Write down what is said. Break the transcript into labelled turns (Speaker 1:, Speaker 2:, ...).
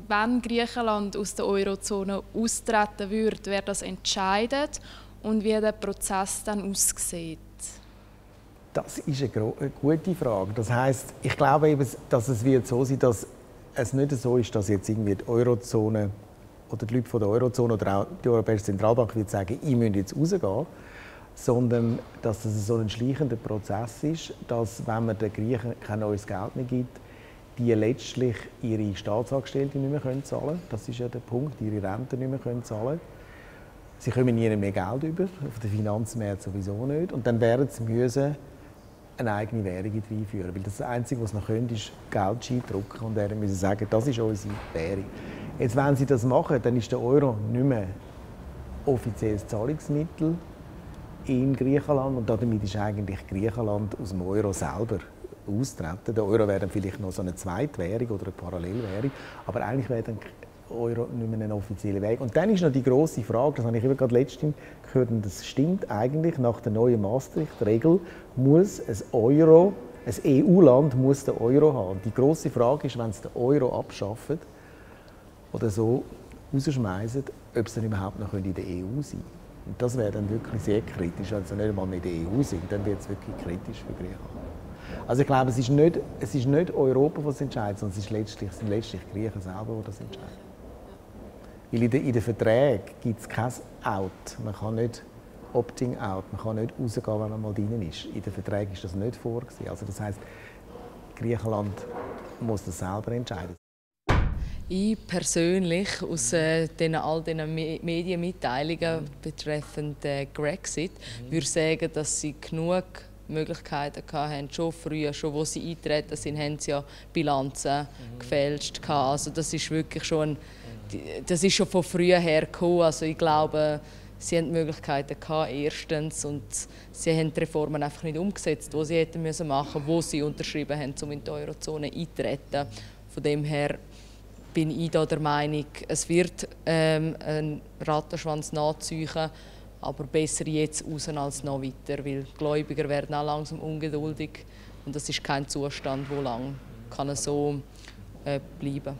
Speaker 1: wenn Griechenland aus der Eurozone austreten würde, wer das entscheidet und wie der Prozess dann aussieht?
Speaker 2: Das ist eine gute Frage. Das heisst, ich glaube eben, dass es wird so sein, dass es nicht so ist, dass jetzt irgendwie die Eurozone oder die Leute von der Eurozone oder auch die Europäische Zentralbank wird sagen, ich müsst jetzt rausgehen, sondern dass es so ein schleichender Prozess ist, dass, wenn man den Griechen kein neues Geld mehr gibt, die letztlich ihre Staatsangestellten nicht mehr zahlen können. Das ist ja der Punkt, ihre Renten nicht mehr zahlen können. Sie kommen nie mehr Geld über, auf den Finanzmärkten sowieso nicht. Und dann werden sie müssen eine eigene Währung einführen. Weil das Einzige, was sie noch können, ist Geldschein drucken und werden müssen sagen, das ist unsere Währung. Jetzt, wenn sie das machen, dann ist der Euro nicht mehr offizielles Zahlungsmittel in Griechenland und damit ist eigentlich Griechenland aus dem Euro selber austreten. Der Euro wäre dann vielleicht noch so eine Zweitwährung oder eine Parallelwährung, aber eigentlich wäre dann Euro nicht mehr eine offizielle Währung. Und dann ist noch die grosse Frage, das habe ich gerade letztens gehört, und das stimmt eigentlich, nach der neuen Maastricht-Regel muss ein EU-Land muss den Euro haben. Die grosse Frage ist, wenn sie den Euro abschaffen oder so rausschmeißen, ob sie dann überhaupt noch in der EU sein können. Und das wäre dann wirklich sehr kritisch, wenn sie nicht einmal in der EU sind, dann wird es wirklich kritisch für Griechenland. Also ich glaube, es ist nicht Europa, das entscheidet, sondern es sind letztlich die Griechen selber, die das entscheiden. Weil in den Verträgen gibt es kein Out. Man kann nicht Opting out, man kann nicht rausgehen, wenn man mal drin ist. In den Verträgen ist das nicht vorgesehen. Also das heisst, Griechenland muss das selber entscheiden.
Speaker 3: Ich persönlich, aus all diesen Medienmitteilungen betreffend Grexit, würde sagen, dass sie genug Möglichkeiten hatten, schon früher, schon wo sie eintreten sind, haben sie ja Bilanzen gefälscht. Also das ist wirklich schon, das ist schon von früher her gekommen. Also ich glaube, sie hatten die Möglichkeiten gehabt, erstens, und sie haben die Reformen einfach nicht umgesetzt, die sie hätten müssen machen, wo sie unterschrieben haben, um in die Eurozone einzutreten. Von dem her bin ich da der Meinung, es wird einen Rattenschwanz nachziehen, aber besser jetzt raus als noch weiter, weil die Gläubiger werden auch langsam ungeduldig und das ist kein Zustand, der lang kann so bleiben kann.